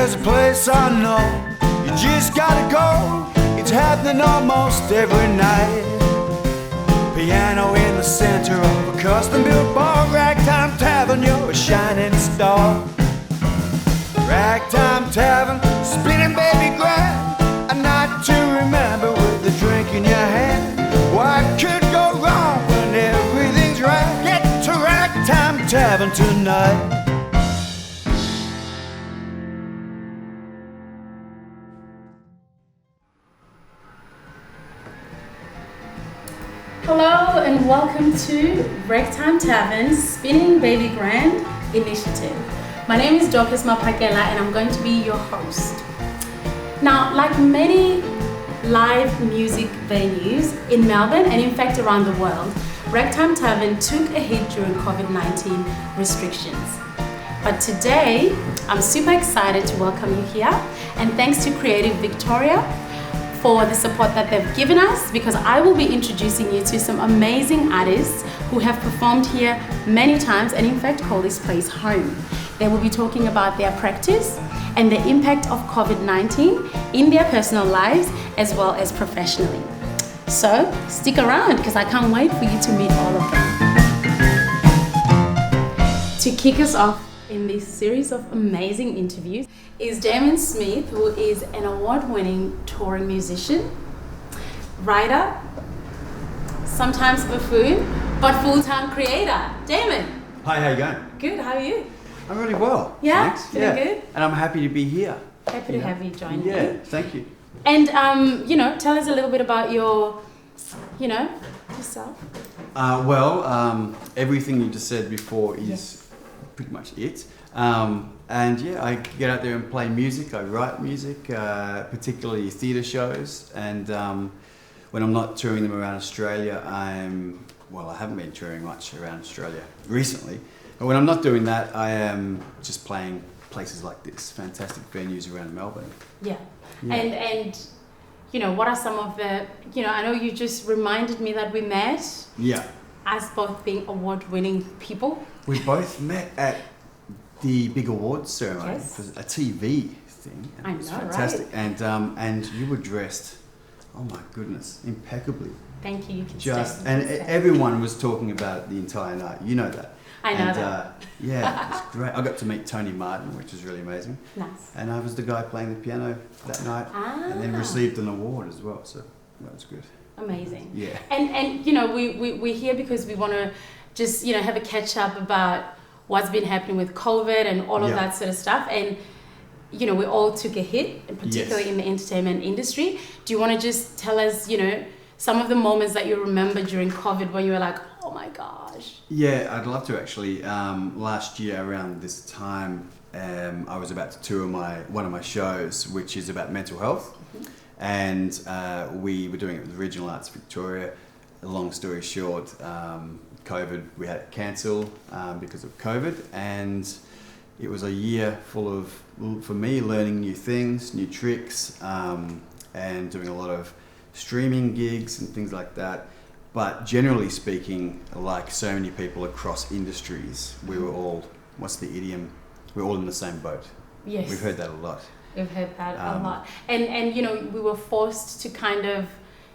there's a place I know. You just gotta go. It's happening almost every night. Piano in the center of a custom-built bar. Ragtime Tavern, you're a shining star. Ragtime Tavern, spinning baby grand. A night to remember with a drink in your hand. What could go wrong when everything's right? Get to Ragtime Tavern tonight. Hello and welcome to Ragtime Tavern's Spinning Baby Grand initiative. My name is Dorcas Mapakela and I'm going to be your host. Now, like many live music venues in Melbourne and in fact around the world, Ragtime Tavern took a hit during COVID-19 restrictions. But today, I'm super excited to welcome you here, and thanks to Creative Victoria for the support that they've given us, because I will be introducing you to some amazing artists who have performed here many times and in fact call this place home. They will be talking about their practice and the impact of COVID-19 in their personal lives as well as professionally. So stick around because I can't wait for you to meet all of them. To kick us off in this series of amazing interviews is Damon Smith, who is an award-winning touring musician, writer, sometimes buffoon, but full-time creator. Damon. Hi, how you going? Good, how are you? I'm really well. Yeah? Thanks. Feeling good? And I'm happy to be here. Happy to have you join me. Yeah, thank you. And, tell us a little bit about your, yourself. Everything you just said before is pretty much it. I get out there and play music. I write music, particularly theatre shows. And when I'm not touring them around Australia, I haven't been touring much around Australia recently. But when I'm not doing that, I am just playing places like this, fantastic venues around Melbourne. Yeah. And what are some of the, I know you just reminded me that we met. Yeah. As both being award-winning people. We both met at the big awards ceremony. Yes. It was a TV thing. I It was know, fantastic. right? And you were dressed, oh my goodness, impeccably. Thank you. You can Everyone was talking about it the entire night. You know that. I know that. Yeah, it was great. I got to meet Tony Martin, which was really amazing. Nice. And I was the guy playing the piano that night, and then received an award as well. So that was good. Amazing. Yeah. And we're here because we want to just have a catch up about what's been happening with COVID and all of that sort of stuff. And we all took a hit, particularly in the entertainment industry. Do you want to just tell us some of the moments that you remember during COVID when you were like, oh my gosh? Yeah, I'd love to actually. Last year around this time, I was about to tour one of my shows, which is about mental health. Mm-hmm. And we were doing it with Regional Arts Victoria. Long story short, COVID, we had it cancel because of COVID, and it was a year full of, for me, learning new things, new tricks, and doing a lot of streaming gigs and things like that. But generally speaking, like so many people across industries, we were all, what's the idiom? We're all in the same boat. Yes. We've heard that a lot. We've heard that a lot. And we were forced to kind of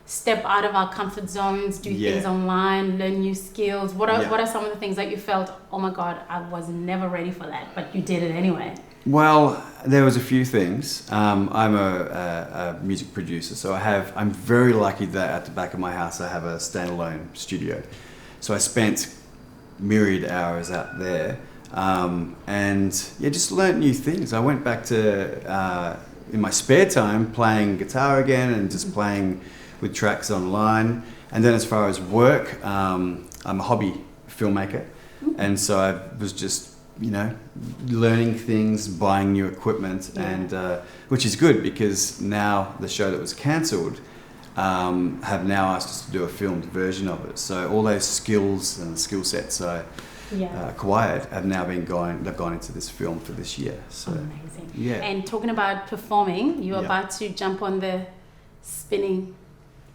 step out of our comfort zones, do things online, learn new skills. What are some of the things that you felt, oh my God, I was never ready for that, but you did it anyway? Well, there was a few things. I'm a music producer, so I'm very lucky that at the back of my house I have a standalone studio. So I spent myriad hours out there, just learnt new things. I went back to in my spare time playing guitar again and just playing with tracks online. And then as far as work, I'm a hobby filmmaker, and so I was just learning things, buying new equipment, and which is good because now the show that was cancelled have now asked us to do a filmed version of it. So all those skills and skill sets I acquired have now they've gone into this film for this year. So amazing. Yeah. And talking about performing, you're about to jump on the spinning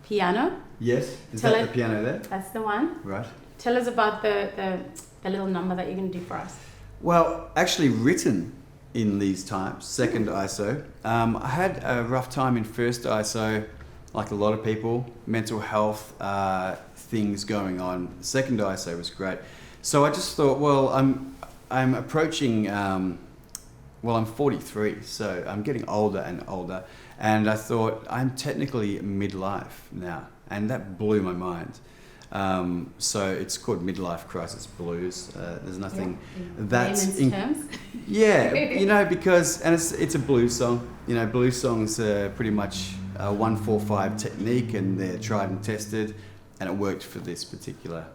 piano. Yes. Is that the piano there? That's the one. Right. Tell us about the little number that you're going to do for us. Well, actually written in these times. Second ISO. I had a rough time in first ISO, like a lot of people. Mental health things going on. Second ISO was great. So I just thought, well, I'm approaching. Well, I'm 43, so I'm getting older and older. And I thought, I'm technically midlife now. And that blew my mind. So it's called Midlife Crisis Blues. There's nothing that's... terms. Yeah, you know, because... And it's a blues song. You know, blues songs are pretty much a 1-4-5 technique, and they're tried and tested. And it worked for this particular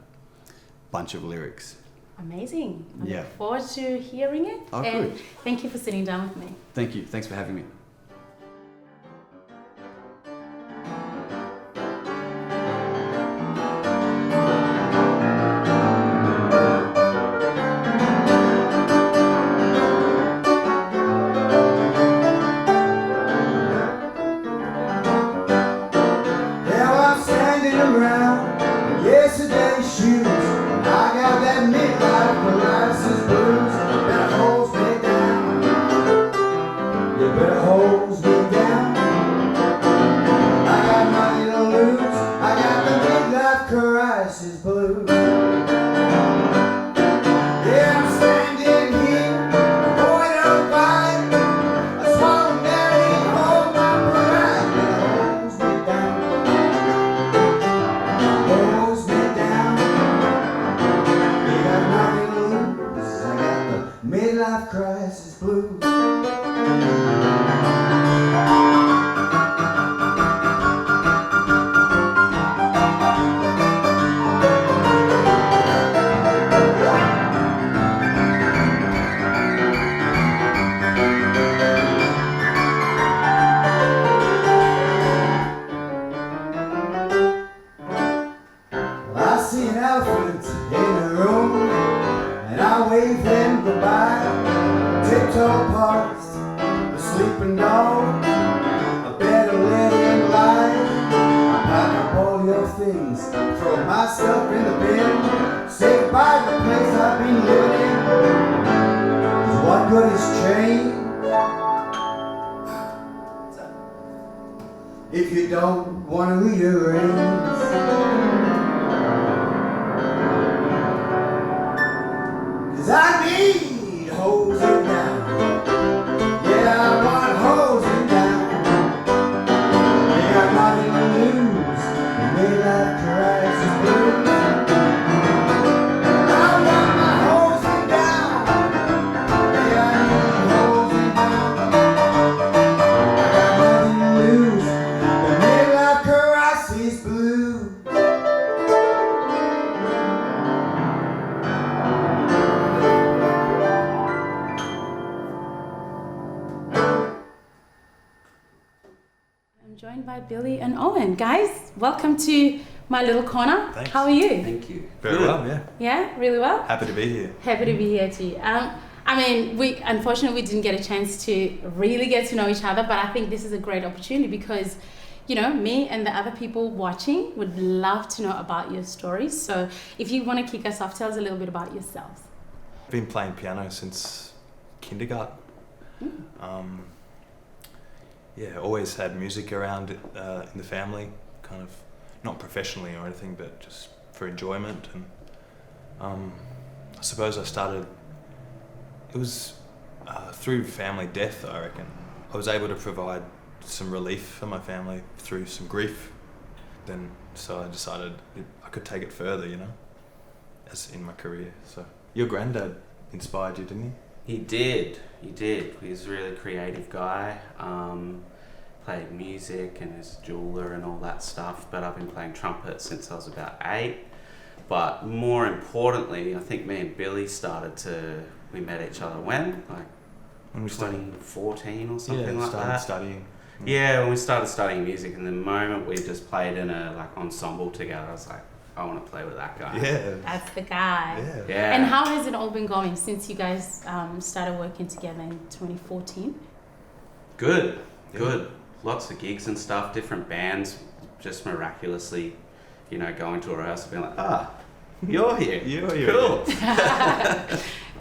bunch of lyrics. Amazing. I Yeah. look forward to hearing it. Oh, and good. thank you for sitting down with me. Thank you. Thanks for having me. Now I'm standing around in yesterday's shoes. I got that midlife crisis blues. Better holds me down. You better holds me down. I got nothing to lose. I got the midlife crisis blues. Yeah, I'm standing here, avoid a fight. I swallow down and hold my pride. Better holds me down. Holds me down. You got nothing to lose. I got the midlife crisis blues. I see an elephant in the room, and I wave them goodbye. Tiptoe past the sleeping dog. I better let him lie. I pack up all your things, throw my stuff in the bin. Say goodbye to the place I've been living in. 'Cause what good is change if you don't want to rearrange? Cause I need hosing down. Yeah, I want hosing down. You got nothing to lose. Midlife crisis blues. I want my hosing down. Yeah, I need hosing down. I got nothing to lose. The midlife crisis blues. I'm joined by Billy and Owen. Guys, welcome to my little corner. Thanks. How are you? Thank you. Very well, yeah. Yeah, really well? Happy to be here. Happy to be here too. I mean, unfortunately we didn't get a chance to really get to know each other, but I think this is a great opportunity because, you know, me and the other people watching would love to know about your stories. So if you want to kick us off, tell us a little bit about yourselves. I've been playing piano since kindergarten. Yeah, always had music around in the family, kind of not professionally or anything, but just for enjoyment. And I suppose I started, it was through family death, I reckon. I was able to provide some relief for my family through some grief. So I decided I could take it further, you know, as in my career. So your granddad inspired you, didn't he? He did. He was a really creative guy. Played music and is a jeweler and all that stuff, but I've been playing trumpet since I was about 8. But more importantly, I think me and Billy we met each other when When we started, 2014 or something yeah, like started that. studying. Yeah, when we started studying music, and the moment we just played in a ensemble together, I was like, I want to play with that guy. Yeah. That's the guy. Yeah. Yeah. And how has it all been going since you guys started working together in 2014? Good. Yeah. Good. Lots of gigs and stuff, different bands, just miraculously, going to a rehearsal being like, you're here. You're here. Cool.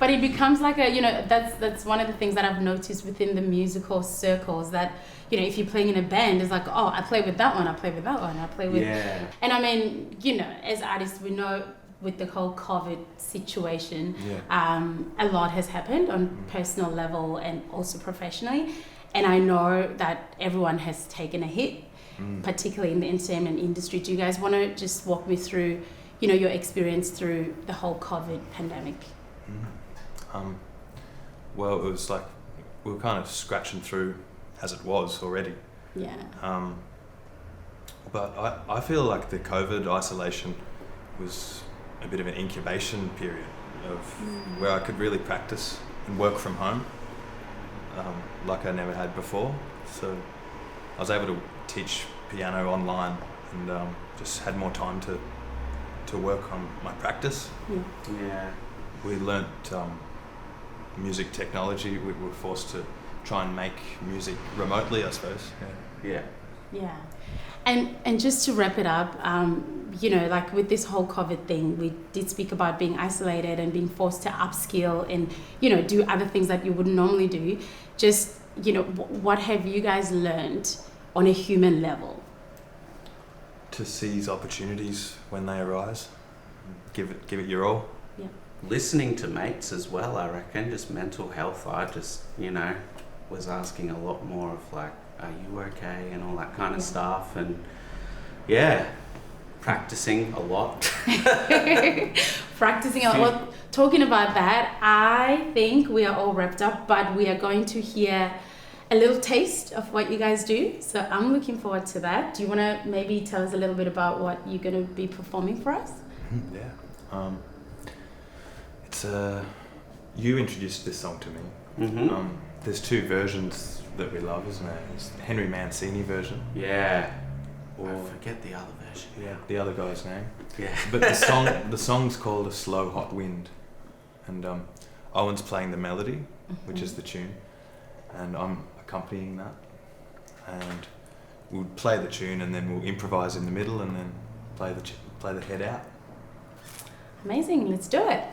But it becomes like a, that's one of the things that I've noticed within the musical circles, that, if you're playing in a band, it's like, oh, I play with that one, I play with that one, I play with... Yeah. And I mean, as artists, we know with the whole COVID situation, a lot has happened on personal level and also professionally. And I know that everyone has taken a hit, particularly in the entertainment industry. Do you guys want to just walk me through, your experience through the whole COVID pandemic? Well, it was like we were kind of scratching through as it was already. Yeah. But I feel like the COVID isolation was a bit of an incubation period of where I could really practice and work from home like I never had before. So I was able to teach piano online and just had more time to work on my practice. Yeah. Mm. We learnt music technology. We were forced to try and make music remotely, I suppose. Yeah. Yeah. And just to wrap it up, like with this whole COVID thing, we did speak about being isolated and being forced to upskill and, do other things that you wouldn't normally do. Just, what have you guys learned on a human level? To seize opportunities when they arise. Give it your all. Yeah. Listening to mates as well, I reckon, just mental health. I just, was asking a lot more of like, are you okay, and all that kind of stuff, and practicing a lot. Practicing a lot. Well, talking about that, I think we are all wrapped up, but we are going to hear a little taste of what you guys do. So I'm looking forward to that. Do you want to maybe tell us a little bit about what you're going to be performing for us? Yeah. It's you introduced this song to me. Mm-hmm. There's two versions that we love, isn't there? It's the Henry Mancini version. Yeah. Or I forget the other version. yeah, the other guy's name. Yeah. But the song's called A Slow Hot Wind, and Owen's playing the melody, which is the tune, and I'm accompanying that, and we'll play the tune and then we'll improvise in the middle and then play the head out. Amazing. Let's do it.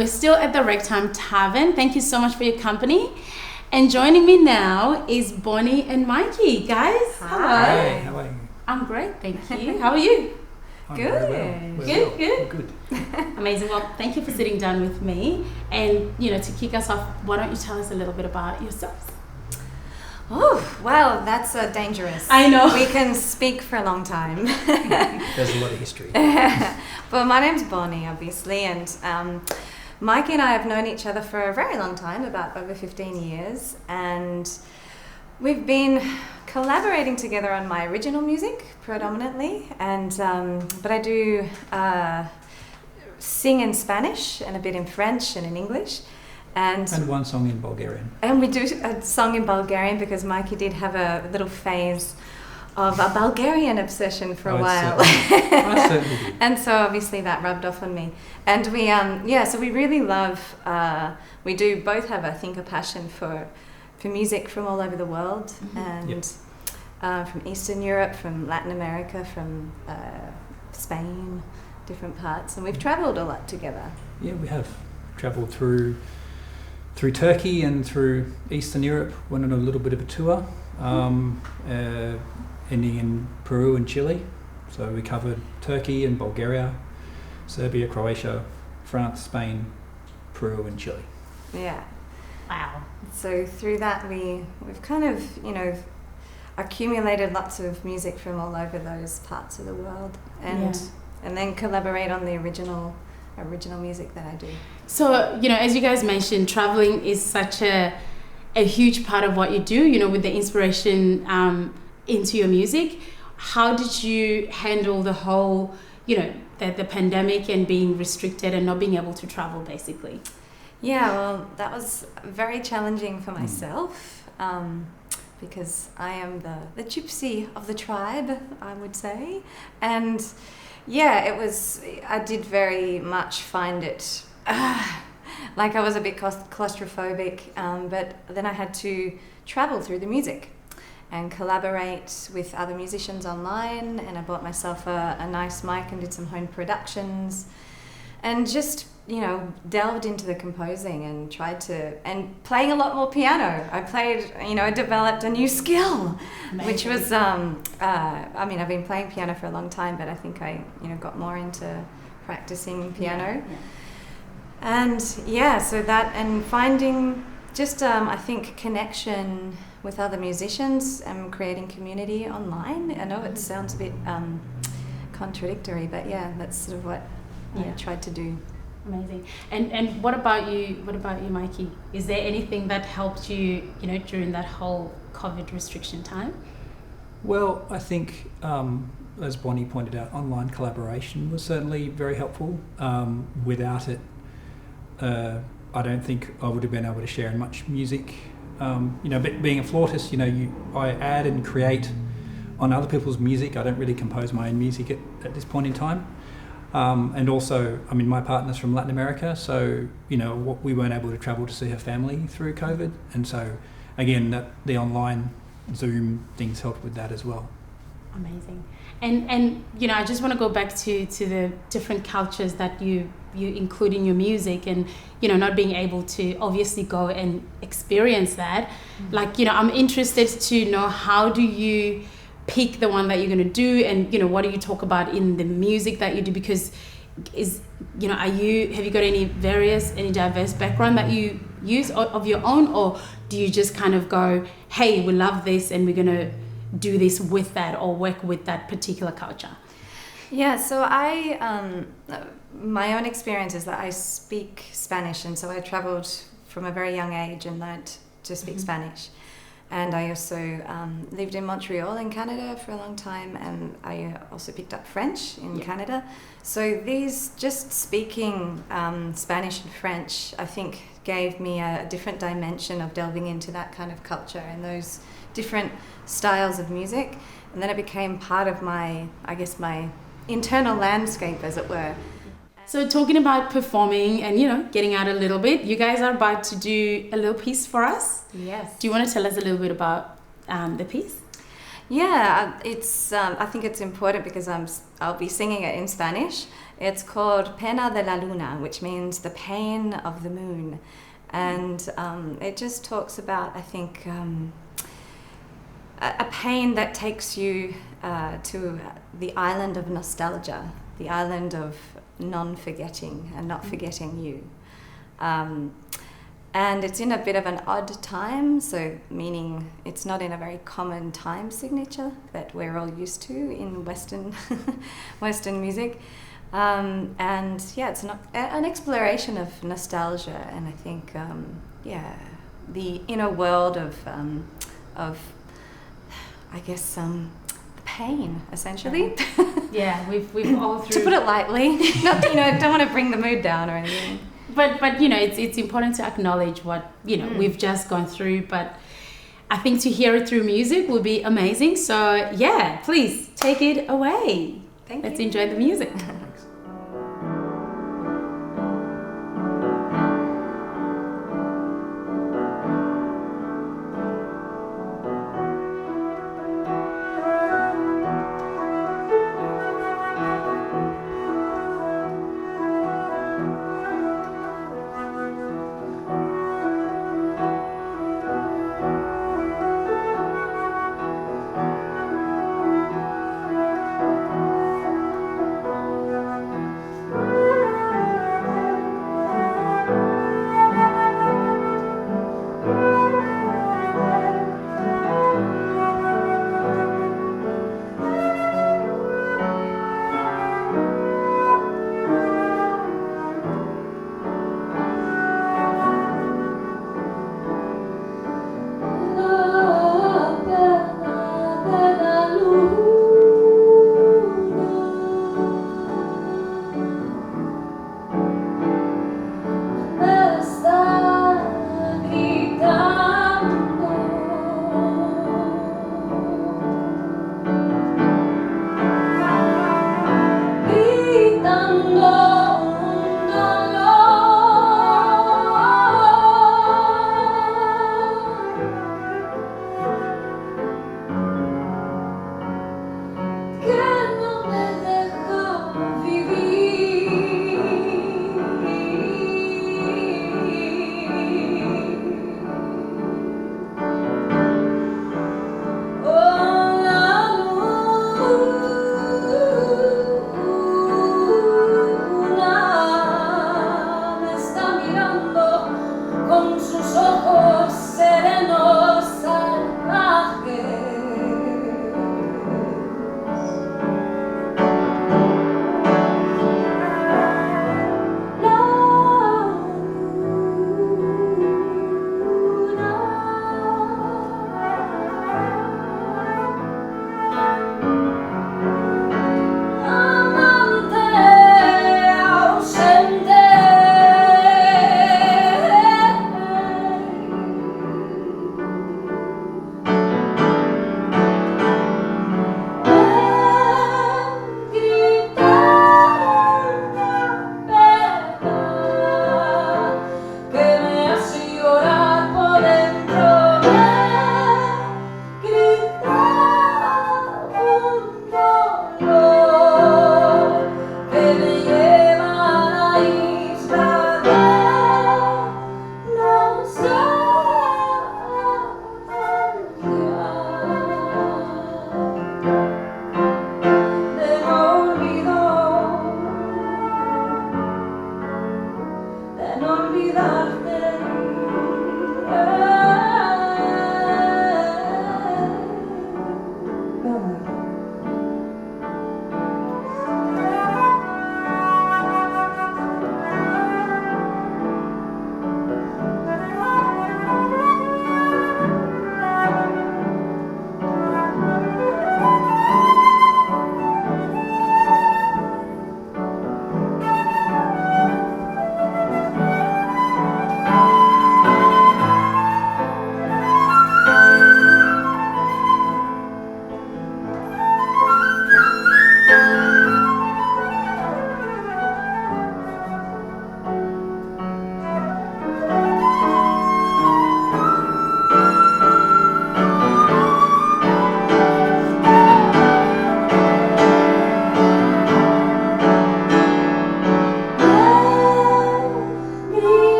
We're still at the Ragtime Tavern. Thank you so much for your company. And joining me now is Bonnie and Mikey. Guys, hello. Hi, how are you? I'm great, thank you. How are you? I'm Good. very well. Good. Good. Amazing. Well, thank you for sitting down with me. And, to kick us off, why don't you tell us a little bit about yourselves? Oh, well, that's dangerous. I know. We can speak for a long time. There's a lot of history. Well, my name's Bonnie, obviously, and Mikey and I have known each other for a very long time, about over 15 years, and we've been collaborating together on my original music predominantly, and but I do sing in Spanish and a bit in French and in English. And one song in Bulgarian. we do a song in Bulgarian because Mikey did have a little phase of a Bulgarian obsession for a while. I certainly did. And so obviously that rubbed off on me. And we, so we really love, we do both have, I think, a passion for music from all over the world, and from Eastern Europe, from Latin America, from Spain, different parts. And we've travelled a lot together. Yeah, we have travelled through Turkey and through Eastern Europe. Went on a little bit of a tour, ending in Peru and Chile. So we covered Turkey and Bulgaria, Serbia, Croatia, France, Spain, Peru and Chile. Yeah. Wow. So through that we've kind of, accumulated lots of music from all over those parts of the world, and then collaborate on the original music that I do. So, as you guys mentioned, traveling is such a huge part of what you do, with the inspiration into your music. How did you handle the whole, the pandemic and being restricted and not being able to travel, basically? Yeah, well, that was very challenging for myself, because I am the gypsy of the tribe, I would say. And I did very much find it like I was a bit claustrophobic, but then I had to travel through the music and collaborate with other musicians online, and I bought myself a nice mic and did some home productions, and just delved into the composing and and playing a lot more piano. I played, I developed a new skill. Amazing. Which was, I've been playing piano for a long time, but I think I, got more into practicing piano. Yeah. And so that, and finding just, I think, connection with other musicians and creating community online. I know it sounds a bit contradictory, but that's sort of what I tried to do. Amazing. And what about you, Mikey? Is there anything that helped you, during that whole COVID restriction time? Well, I think, as Bonnie pointed out, online collaboration was certainly very helpful. Without it, I don't think I would have been able to share much music. Being a flautist, I add and create on other people's music. I don't really compose my own music at this point in time. And also, my partner's from Latin America, so, we weren't able to travel to see her family through COVID. And so, again, the online Zoom things helped with that as well. Amazing. And I just want to go back to the different cultures that you include in your music, and, not being able to obviously go and experience that. Mm-hmm. Like, I'm interested to know, how do you pick the one that you're going to do, and what do you talk about in the music that you do, because have you got any diverse background that you use of your own, or do you just kind of go, hey, we love this and we're going to do this with that or work with that particular culture? Yeah, so my own experience is that I speak Spanish, and so I traveled from a very young age and learnt to speak Spanish. And I also lived in Montreal in Canada for a long time, and I also picked up French in Canada. So these, just speaking Spanish and French, I think gave me a different dimension of delving into that kind of culture and those different styles of music. And then it became part of my internal landscape, as it were. So talking about performing and, getting out a little bit, you guys are about to do a little piece for us. Yes. Do you want to tell us a little bit about the piece? Yeah, it's. I think it's important because I'll be singing it in Spanish. It's called Pena de la Luna, which means the pain of the moon, and it just talks about, I think, a pain that takes you to the island of nostalgia, the island of non-forgetting and not forgetting you. And it's in a bit of an odd time, so meaning it's not in a very common time signature that we're all used to in Western Western music. And yeah, it's an exploration of nostalgia, and I think the inner world of I guess the pain, essentially. Yeah, we've all through. To put it lightly, not don't want to bring the mood down or anything. But it's important to acknowledge what we've just gone through. But I think to hear it through music would be amazing. So yeah, please take it away. Let's enjoy the music.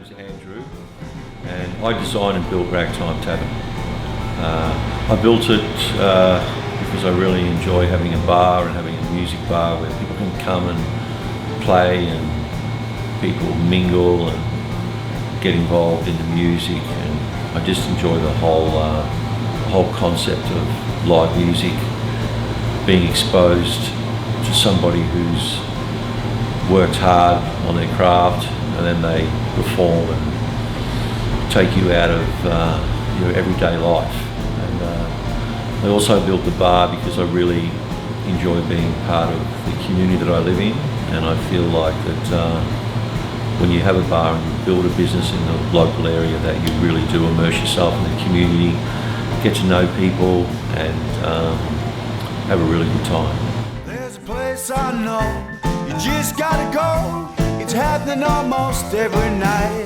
name's Andrew, and I designed and built Ragtime Tavern. I built it because I really enjoy having a bar and having a music bar where people can come and play and people mingle and get involved in the music, and I just enjoy the whole concept of live music, being exposed to somebody who's worked hard on their craft and then they perform and take you out of your everyday life. And I also built the bar because I really enjoy being part of the community that I live in, and I feel like that when you have a bar and you build a business in the local area, that you really do immerse yourself in the community, get to know people, and have a really good time. There's a place I know, you just gotta go. It's happening almost every night.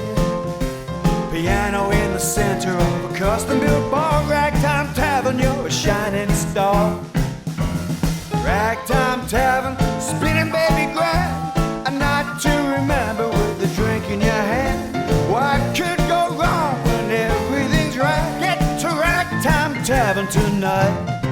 Piano in the center of a custom-built bar. Ragtime Tavern, you're a shining star. Ragtime Tavern, spinning baby grand. A night to remember with a drink in your hand. What could go wrong when everything's right? Get to Ragtime Tavern tonight.